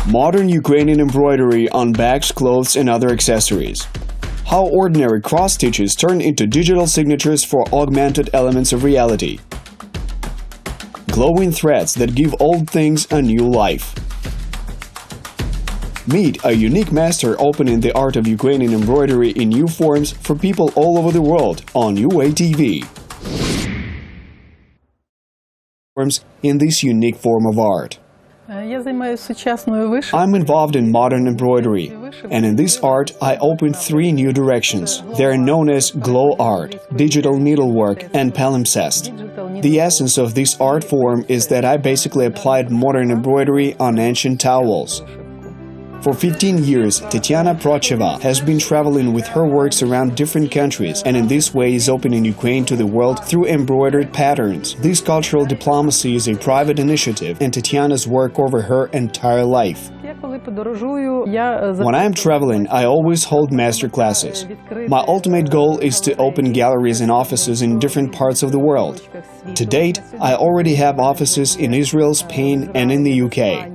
Modern Ukrainian embroidery on bags, clothes and other accessories. How ordinary cross-stitches turn into digital signatures for augmented elements of reality. Glowing threads that give old things a new life. Meet a unique master opening the art of Ukrainian embroidery in new forms for people all over the world on UA TV. In this unique form of art. I'm involved in modern embroidery, and in this art I opened 3 new directions. They are known as glow art, digital needlework and palimpsest. The essence of this art form is that I basically applied modern embroidery on ancient towels. For 15 years, Tatiana Procheva has been traveling with her works around different countries and in this way is opening Ukraine to the world through embroidered patterns. This cultural diplomacy is a private initiative and Tatiana's work over her entire life. When I am traveling, I always hold master classes. My ultimate goal is to open galleries and offices in different parts of the world. To date, I already have offices in Israel, Spain and in the UK.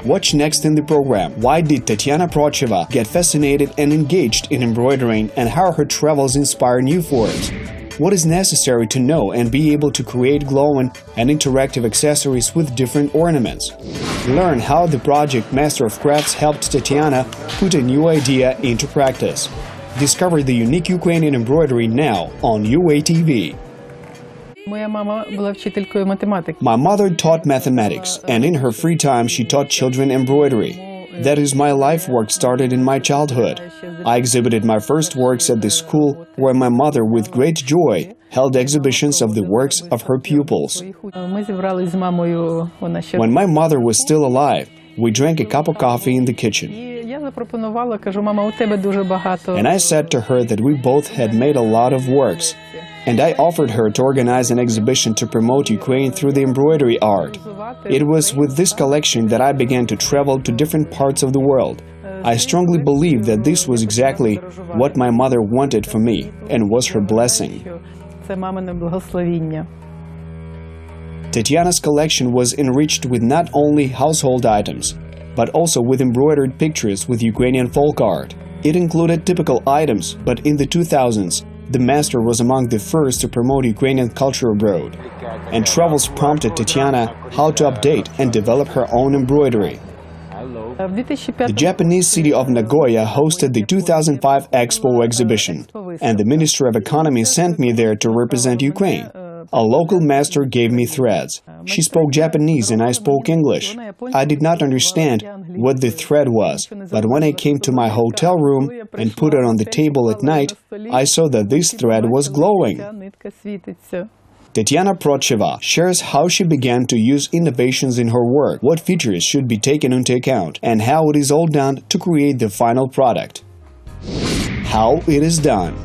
Watch next in the program. Why did Tatiana Procheva get fascinated and engaged in embroidering and how her travels inspire new forms? What is necessary to know and be able to create glowing and interactive accessories with different ornaments? Learn how the project Master of Crafts helped Tatiana put a new idea into practice. Discover the unique Ukrainian embroidery now on UA TV. My mother taught mathematics, and in her free time she taught children embroidery. That is, my life work started in my childhood. I exhibited my first works at the school, where my mother, with great joy, held exhibitions of the works of her pupils. When my mother was still alive, we drank a cup of coffee in the kitchen. And I said to her that we both had made a lot of works. And I offered her to organize an exhibition to promote Ukraine through the embroidery art. It was with this collection that I began to travel to different parts of the world. I strongly believe that this was exactly what my mother wanted for me and was her blessing. Tatiana's collection was enriched with not only household items, but also with embroidered pictures with Ukrainian folk art. It included typical items, but in the 2000s, the master was among the first to promote Ukrainian culture abroad, and travels prompted Tatiana how to update and develop her own embroidery. The Japanese city of Nagoya hosted the 2005 Expo exhibition, and the Ministry of Economy sent me there to represent Ukraine. A local master gave me threads. She spoke Japanese and I spoke English. I did not understand what the thread was, but when I came to my hotel room and put it on the table at night, I saw that this thread was glowing. Tatiana Procheva shares how she began to use innovations in her work, what features should be taken into account, and how it is all done to create the final product. How it is done.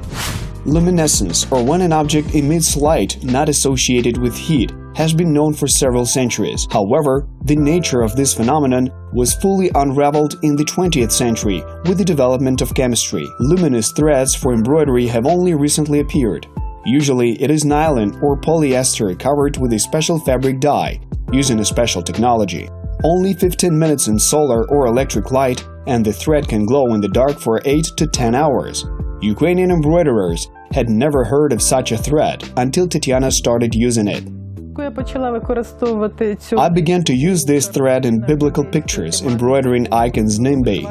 Luminescence, or when an object emits light not associated with heat, has been known for several centuries. However, the nature of this phenomenon was fully unraveled in the 20th century with the development of chemistry. Luminous threads for embroidery have only recently appeared. Usually, it is nylon or polyester covered with a special fabric dye, using a special technology. Only 15 minutes in solar or electric light, and the thread can glow in the dark for 8 to 10 hours. Ukrainian embroiderers had never heard of such a thread until Tatiana started using it. I began to use this thread in biblical pictures, embroidering icons nimbi.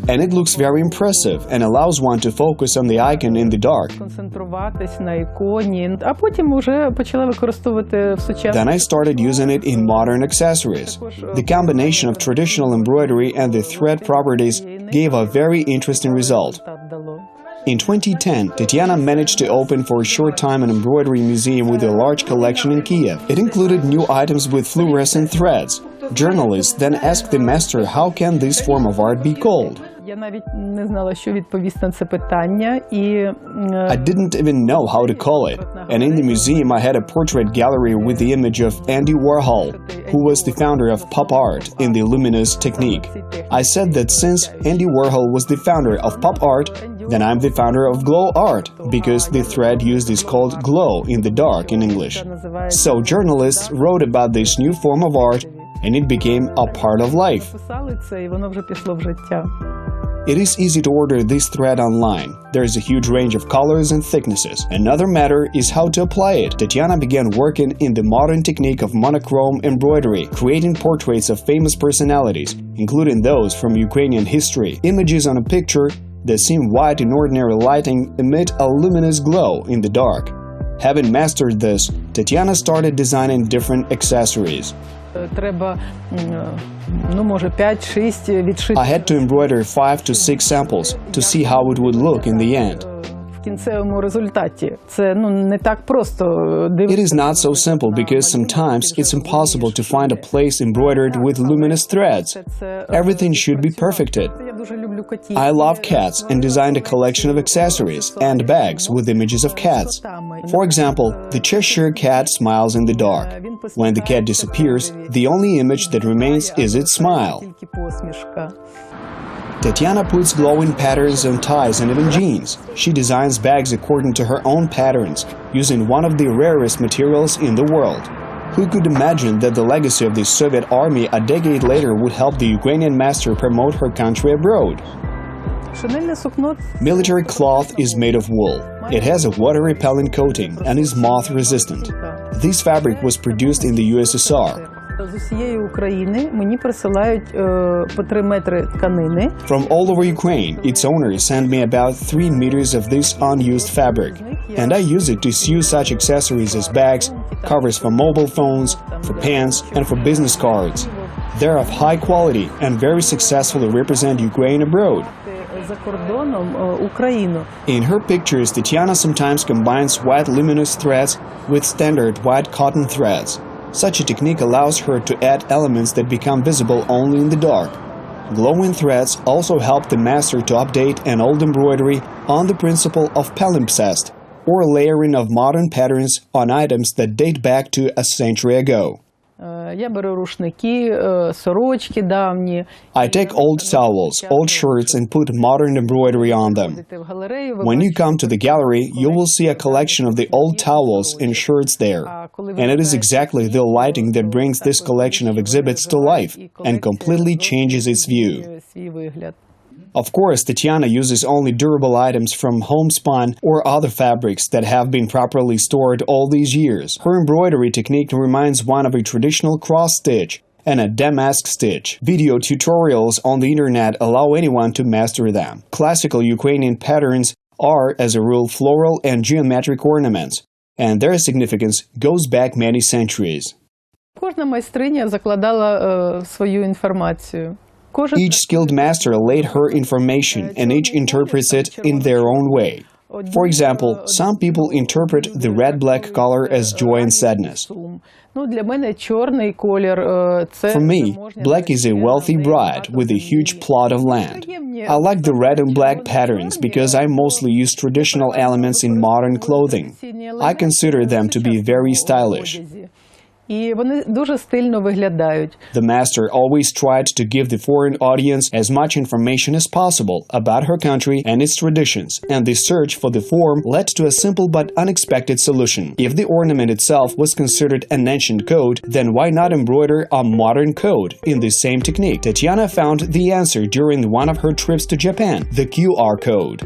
And it looks very impressive and allows one to focus on the icon in the dark. Then I started using it in modern accessories. The combination of traditional embroidery and the thread properties gave a very interesting result. In 2010, Tatiana managed to open for a short time an embroidery museum with a large collection in Kiev. It included new items with fluorescent threads. Journalists then asked the master how can this form of art be called. I didn't even know how to call it, and in the museum I had a portrait gallery with the image of Andy Warhol, who was the founder of pop art in the luminous technique. I said that since Andy Warhol was the founder of pop art, Then I'm the founder of Glow Art, because the thread used is called glow in the dark in English. So journalists wrote about this new form of art, and it became a part of life. It is easy to order this thread online. There is a huge range of colors and thicknesses. Another matter is how to apply it. Tatiana began working in the modern technique of monochrome embroidery, creating portraits of famous personalities, including those from Ukrainian history. Images on a picture that seem white in ordinary lighting emit a luminous glow in the dark. Having mastered this, Tatiana started designing different accessories. I had to embroider 5 to 6 samples to see how it would look in the end. It is not so simple because sometimes it's impossible to find a place embroidered with luminous threads. Everything should be perfected. I love cats and designed a collection of accessories and bags with images of cats. For example, the Cheshire cat smiles in the dark. When the cat disappears, the only image that remains is its smile. Tatiana puts glowing patterns on ties and even jeans. She designs bags according to her own patterns, using one of the rarest materials in the world. Who could imagine that the legacy of the Soviet army a decade later would help the Ukrainian master promote her country abroad? Military cloth is made of wool. It has a water-repellent coating and is moth-resistant. This fabric was produced in the USSR. From all over Ukraine, its owners send me about 3 meters of this unused fabric, and I use it to sew such accessories as bags, covers for mobile phones, for pens, and for business cards. They're of high quality and very successfully represent Ukraine abroad. In her pictures, Tatiana sometimes combines white luminous threads with standard white cotton threads. Such a technique allows her to add elements that become visible only in the dark. Glowing threads also help the master to update an old embroidery on the principle of palimpsest, or layering of modern patterns on items that date back to a century ago. I take old towels, old shirts and put modern embroidery on them. When you come to the gallery, you will see a collection of the old towels and shirts there. And it is exactly the lighting that brings this collection of exhibits to life and completely changes its view. Of course, Tatiana uses only durable items from homespun or other fabrics that have been properly stored all these years. Her embroidery technique reminds one of a traditional cross-stitch and a damask stitch. Video tutorials on the internet allow anyone to master them. Classical Ukrainian patterns are, as a rule, floral and geometric ornaments, and their significance goes back many centuries. Each skilled master laid her information, and each interprets it in their own way. For example, some people interpret the red-black color as joy and sadness. For me, black is a wealthy bride with a huge plot of land. I like the red and black patterns because I mostly use traditional elements in modern clothing. I consider them to be very stylish. The master always tried to give the foreign audience as much information as possible about her country and its traditions, and the search for the form led to a simple but unexpected solution. If the ornament itself was considered an ancient code, then why not embroider a modern code in the same technique? Tatiana found the answer during one of her trips to Japan, the QR code.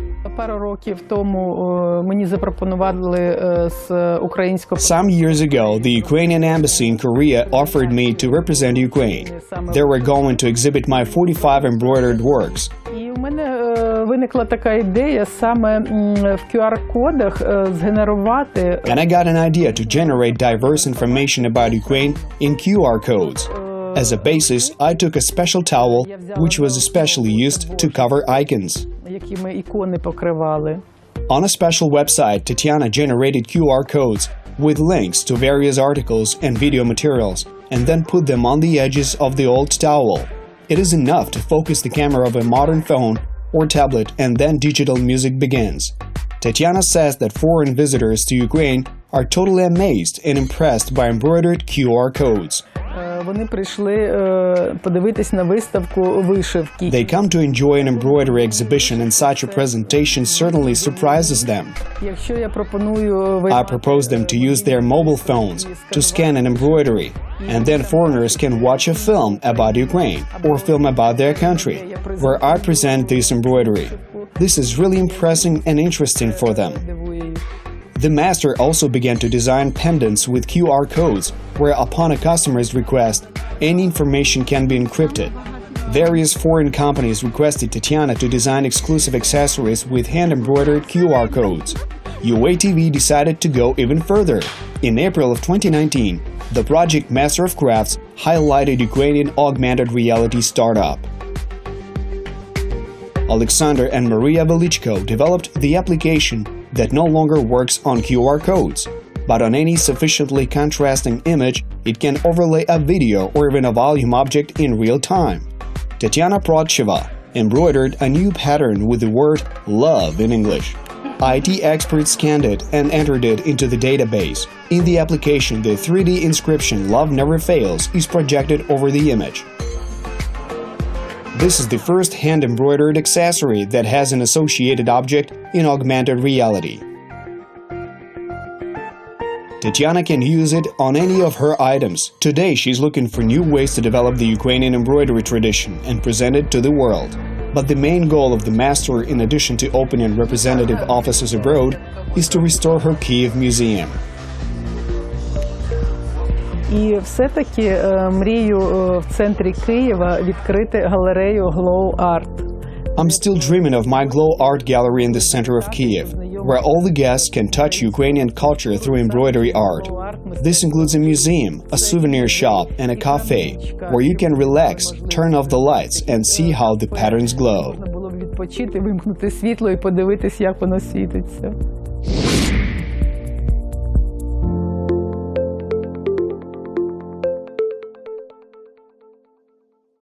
Some years ago, the Ukrainian embassy in Korea offered me to represent Ukraine. They were going to exhibit my 45 embroidered works. And I got an idea to generate diverse information about Ukraine in QR codes. As a basis, I took a special towel, which was especially used to cover icons. On a special website, Tatiana generated QR codes with links to various articles and video materials, and then put them on the edges of the old towel. It is enough to focus the camera of a modern phone or tablet, and then digital music begins. Tatiana says that foreign visitors to Ukraine are totally amazed and impressed by embroidered QR codes. Вони прийшли подивитись на виставку вишивки. They come to enjoy an embroidery exhibition, and such a presentation certainly surprises them. Якщо я пропоную I propose them to use their mobile phones to scan an embroidery, and then foreigners can watch a film about Ukraine or film about their country, where I present this embroidery. This is really impressive and interesting for them. The master also began to design pendants with QR codes, where upon a customer's request, any information can be encrypted. Various foreign companies requested Tatiana to design exclusive accessories with hand-embroidered QR codes. UATV decided to go even further. In April of 2019, the project Master of Crafts highlighted Ukrainian augmented reality startup. Alexander and Maria Velichko developed the application that no longer works on QR codes, but on any sufficiently contrasting image, it can overlay a video or even a volume object in real time. Tatiana Protcheva embroidered a new pattern with the word love in English. IT experts scanned it and entered it into the database. In the application, the 3D inscription "Love Never Fails" is projected over the image. This is the first hand-embroidered accessory that has an associated object in augmented reality. Tatiana can use it on any of her items. Today, she's looking for new ways to develop the Ukrainian embroidery tradition and present it to the world. But the main goal of the master, in addition to opening representative offices abroad, is to restore her Kyiv museum. І все-таки мрію в центрі Києва відкрити галерею Glow Art. I'm still dreaming of my Glow Art gallery in the center of Kyiv, where all the guests can touch Ukrainian culture through embroidery art. This includes a museum, a souvenir shop, and a cafe, where you can relax, turn off the lights, and see how the patterns glow. Можна було б відпочити, вимкнути світло і подивитись, як воно світиться.